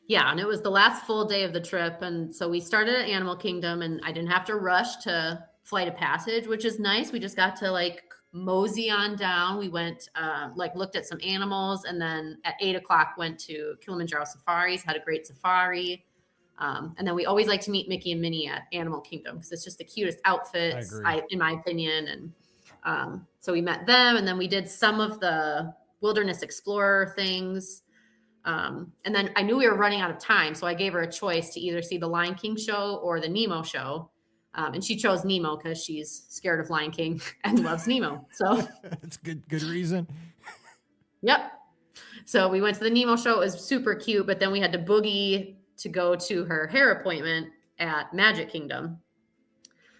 Yeah, and it was the last full day of the trip. And so we started at Animal Kingdom and I didn't have to rush to Flight of Passage, which is nice. We just got to mosey on down. We went, looked at some animals, and then at 8:00 went to Kilimanjaro Safaris, had a great safari. And then we always like to meet Mickey and Minnie at Animal Kingdom because it's just the cutest outfits, in my opinion. And so we met them, and then we did some of the Wilderness Explorer things. And then I knew we were running out of time, so I gave her a choice to either see the Lion King show or the Nemo show. And she chose Nemo because she's scared of Lion King and loves Nemo. So that's good reason. Yep. So we went to the Nemo show. It was super cute, but then we had to boogie to go to her hair appointment at Magic Kingdom.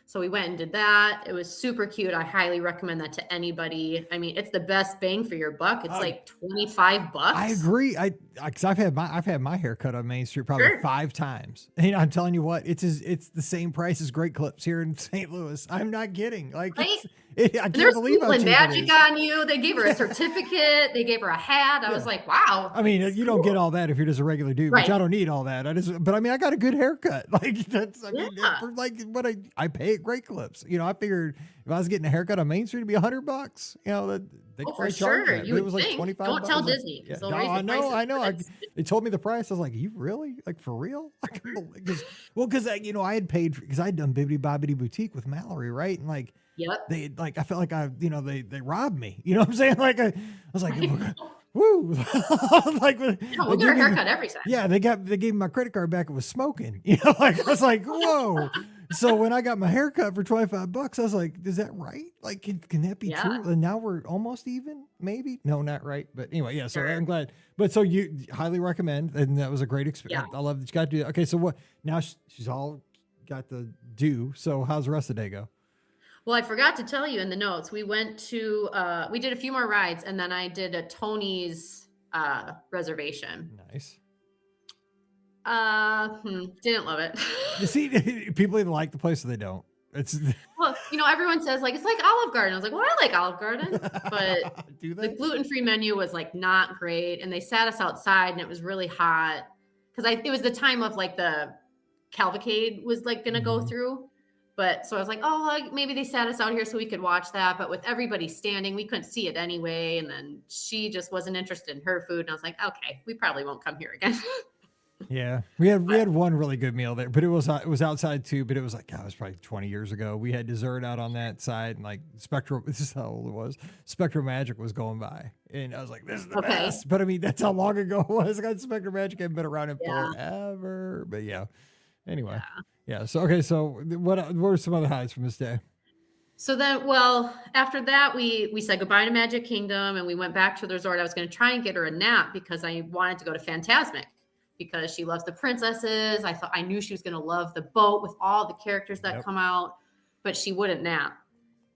So we went and did that. It was super cute. I highly recommend that to anybody. I mean, it's the best bang for your buck. It's like $25. I agree. Because I've had my hair cut on Main Street probably Sure. 5 times. And I'm telling you what, it's the same price as Great Clips here in St. Louis. I'm not kidding. Like, Right? I And can't they're believe how sprinkling cheap it magic is. on you. They gave her a certificate. They gave her a hat. I was like, wow. I mean, you don't get all that if you're just a regular dude, which Right. I don't need all that. But I mean, I got a good haircut. Like I mean, Yeah. for like what I pay at Great Clips. You know, I figured if I was getting a haircut on Main Street, it'd be $100. You know, they could Oh, probably for charge sure. that. You But it would was like think. 25. Don't tell I was like, Disney, 'cause yeah, they'll no, raise the I know. prices. They told me the price. I was like, you really? Like for real? Because you know, I had paid because I'd done Bibbidi Bobbidi Boutique with Mallory, right? And like. Yep. I felt like they robbed me. You know what I'm saying? Like I was like, woo, like No, we'll get a haircut every time. yeah, they gave me my credit card back. It was smoking. You know, like I was like, whoa. So when I got my haircut for $25, I was like, is that right? Like, can that be true? And now we're almost even, maybe. No, not right. But anyway, yeah. So Sure. I'm glad. But so you highly recommend, and that was a great experience. Yeah. I love that you got to do that. Okay, so what? Now she's all got the do. So how's the rest of the day go? Well, I forgot to tell you in the notes, we went to, we did a few more rides, and then I did a Tony's reservation. Nice. Didn't love it. You see, people either like the place or they don't. It's Well, you know, everyone says like, it's like Olive Garden. I was like, well, I like Olive Garden, but do the they? gluten-free menu was like not great. And they sat us outside and it was really hot. Cause it was the time of like the cavalcade was like going to go Mhm. through. But so I was like, oh, like maybe they sat us out here so we could watch that. But with everybody standing, we couldn't see it anyway. And then she just wasn't interested in her food. And I was like, okay, we probably won't come here again. Yeah, we had one really good meal there, but it was outside too. But it was like, God, it was probably 20 years ago. We had dessert out on that side, and like Spectral. This is how old it was. Spectral Magic was going by, and I was like, this is the best. But I mean, that's how long ago it was. Spectral Magic hadn't been around in forever. But yeah, anyway, yeah. So okay, so what were some other highlights from this day? So then, well, after that, we said goodbye to Magic Kingdom and we went back to the resort. I was going to try and get her a nap because I wanted to go to Fantasmic because she loves the princesses. I knew she was going to love the boat with all the characters that come out, but she wouldn't nap.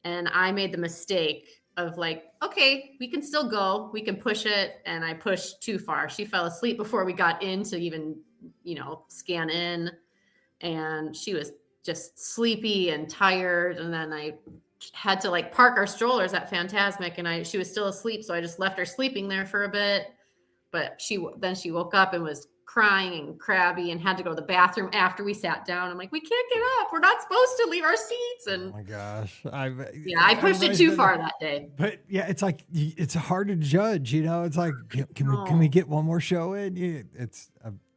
And I made the mistake of like, okay, we can still go. We can push it. And I pushed too far. She fell asleep before we got in to even, scan in. And she was just sleepy and tired. And then I had to like park our strollers at Fantasmic and she was still asleep. So I just left her sleeping there for a bit. But she woke up and was crying and crabby and had to go to the bathroom after we sat down. I'm like, we can't get up. We're not supposed to leave our seats. And Oh my gosh, I pushed it too far that day. But yeah, it's like it's hard to judge. It's like, can we get one more show in? Yeah, it's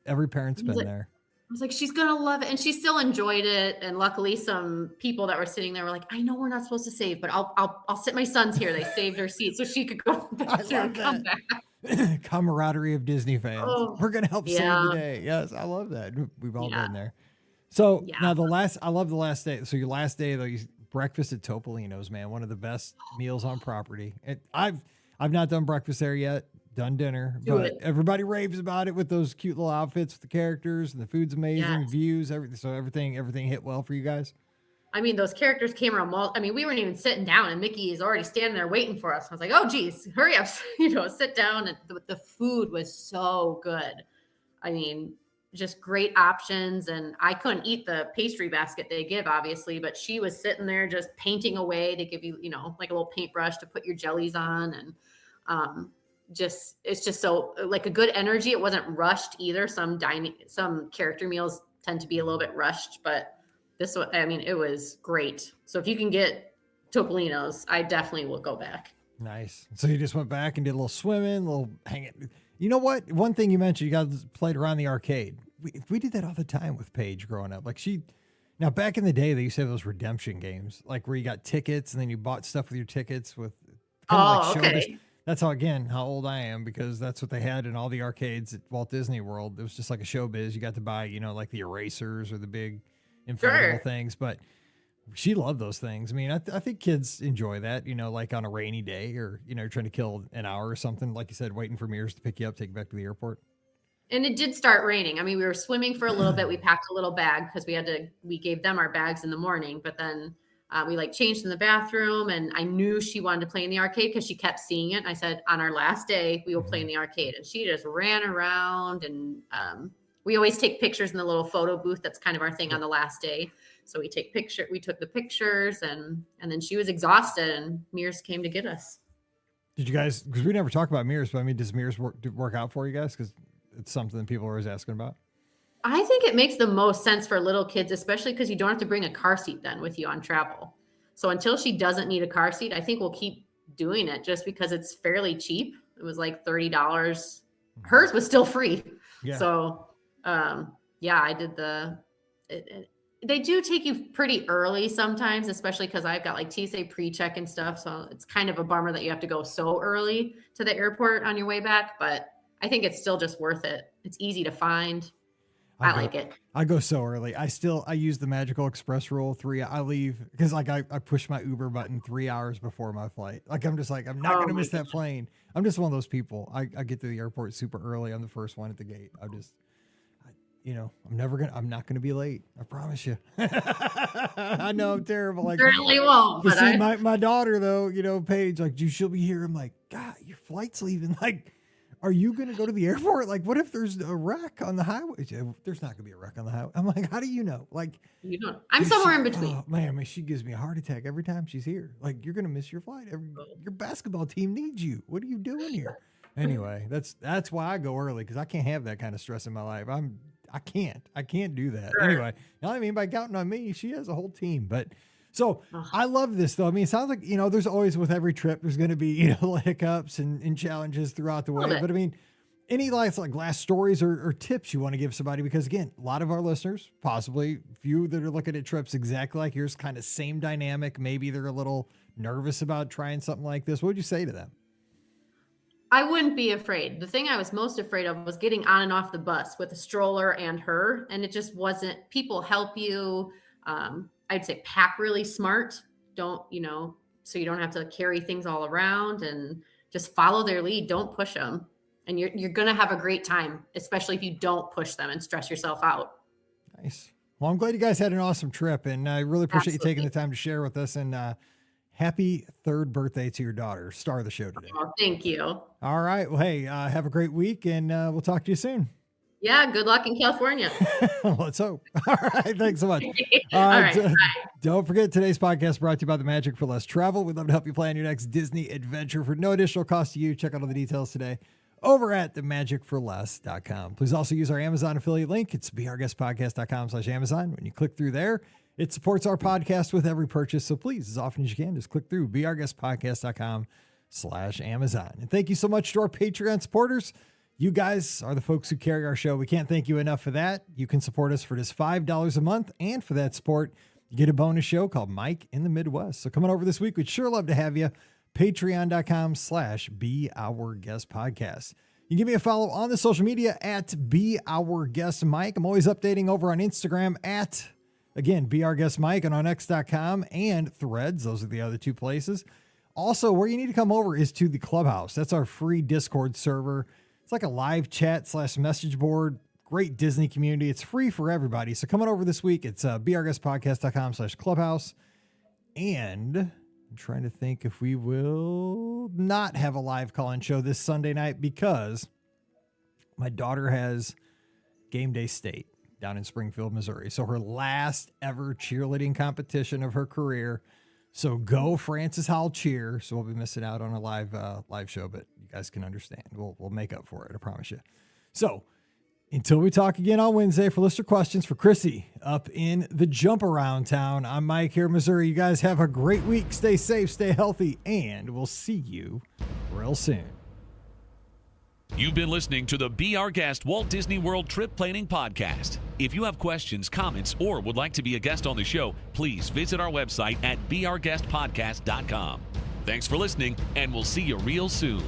every parent's been there. I was like, she's going to love it. And she still enjoyed it. And luckily some people that were sitting there were like, I know we're not supposed to save, but I'll sit my son's here. They saved her seat so she could go to the bathroom and come back. Camaraderie of Disney fans. We're going to help save the day. Yes, I love that. We've all been there. So now I love the last day. So your last day, though, breakfast at Topolino's, man, one of the best meals on property. I've not done breakfast there yet. Done dinner, but everybody raves about it with those cute little outfits with the characters and the food's amazing, views, everything. So everything hit well for you guys. I mean, those characters came around. We weren't even sitting down, and Mickey is already standing there waiting for us. I was like, "Oh, geez, hurry up! Sit down." And the food was so good. I mean, just great options. And I couldn't eat the pastry basket they give, obviously, but she was sitting there just painting away. They give you, like a little paintbrush to put your jellies on, and it's just so like a good energy. It wasn't rushed either. Some character meals tend to be a little bit rushed, but this one, I mean, it was great. So if you can get Topolino's, I definitely will go back. Now So you just went back and did a little swimming, a little hanging. You know what? One thing you mentioned, you guys played around the arcade. We did that all the time with Paige growing up. Now back in the day, they used to have those redemption games, like where you got tickets and then you bought stuff with your tickets with Okay. That's how old I am, because that's what they had in all the arcades at Walt Disney World. It was just like a showbiz. You got to buy, like the erasers or the big inflatable things. But she loved those things. I mean, I think kids enjoy that, like on a rainy day or, trying to kill an hour or something. Like you said, waiting for Mears to pick you up, take you back to the airport. And it did start raining. I mean, we were swimming for a little bit. We packed a little bag because we gave them our bags in the morning, but then we like changed in the bathroom, and I knew she wanted to play in the arcade because she kept seeing it. And I said, on our last day, we will play in the arcade. And she just ran around, and we always take pictures in the little photo booth. That's kind of our thing on the last day. So we took the pictures, and then she was exhausted, and Mears came to get us. Did you guys, because we never talk about Mears, but I mean, does Mears work out for you guys? Because it's something people are always asking about. I think it makes the most sense for little kids, especially because you don't have to bring a car seat then with you on travel. So until she doesn't need a car seat, I think we'll keep doing it just because it's fairly cheap. It was like $30. Hers was still free. Yeah. So, I did they do take you pretty early sometimes, especially because I've got like TSA pre-check and stuff. So it's kind of a bummer that you have to go so early to the airport on your way back, but I think it's still just worth it. It's easy to find. I like it. I go so early. I use the Magical Express rule. I leave because like I push my Uber button 3 hours before my flight. Like I'm just like, I'm not going to miss that plane. I'm just one of those people. I get to the airport super early. I'm the first one at the gate. I'm not going to be late. I promise you. I know I'm terrible. Like certainly won't. But see, my daughter though, Paige, like, she'll be here. I'm like, God, your flight's leaving. Like, are you going to go to the airport? Like, what if there's a wreck on the highway? There's not going to be a wreck on the highway. I'm like, how do you know? Like, you don't. I'm somewhere in between. Oh, man, I mean, she gives me a heart attack every time she's here. Like, you're going to miss your flight. Your basketball team needs you. What are you doing here? Anyway, that's why I go early, because I can't have that kind of stress in my life. I can't do that. Sure. Anyway, I mean, by counting on me, she has a whole team, but. So I love this though. I mean, it sounds like, there's always with every trip, there's going to be, hiccups and challenges throughout the way. But I mean, any like last stories or tips you want to give somebody? Because again, a lot of our listeners, possibly few that are looking at trips exactly like yours, kind of same dynamic. Maybe they're a little nervous about trying something like this. What would you say to them? I wouldn't be afraid. The thing I was most afraid of was getting on and off the bus with a stroller and her. And it just wasn't, people help you. I'd say pack really smart. So you don't have to carry things all around, and just follow their lead. Don't push them. And you're going to have a great time, especially if you don't push them and stress yourself out. Nice. Well, I'm glad you guys had an awesome trip, and I really appreciate you taking the time to share with us, and happy 3rd birthday to your daughter, star of the show today. Oh, thank you. All right. Well, hey, have a great week, and we'll talk to you soon. Yeah, good luck in California. Let's hope. All right, thanks so much. All right, don't forget, today's podcast brought to you by the Magic for Less Travel. We'd love to help you plan your next Disney adventure for no additional cost to you. Check out all the details today over at themagicforless.com. Please also use our Amazon affiliate link. It's beourguestpodcast.com/Amazon. When you click through there, it supports our podcast with every purchase. So please, as often as you can, just click through beourguestpodcast.com/Amazon. And thank you so much to our Patreon supporters. You guys are the folks who carry our show. We can't thank you enough for that. You can support us for just $5 a month. And for that support, you get a bonus show called Mike in the Midwest. So coming over this week, we'd sure love to have you. Patreon.com/BeOurGuestPodcast. You can give me a follow on the social media at BeOurGuestMike. I'm always updating over on Instagram at, again, BeOurGuestMike, and on X.com and Threads. Those are the other two places. Also, where you need to come over is to the Clubhouse. That's our free Discord server. It's like a live chat / message board. Great Disney community. It's free for everybody. So coming over this week, it's beourguestpodcast.com/clubhouse. And I'm trying to think if we will not have a live call-in show this Sunday night, because my daughter has game day state down in Springfield, Missouri. So her last ever cheerleading competition of her career. So go Francis Howell cheer. So we'll be missing out on a live show, but you guys can understand. We'll make up for it. I promise you. So until we talk again on Wednesday, for listener questions for Chrissy up in the jump around town, I'm Mike here in Missouri. You guys have a great week. Stay safe, stay healthy, and we'll see you real soon. You've been listening to the Be Our Guest Walt Disney World Trip Planning Podcast. If you have questions, comments, or would like to be a guest on the show, please visit our website at beourguestpodcast.com. Thanks for listening, and we'll see you real soon.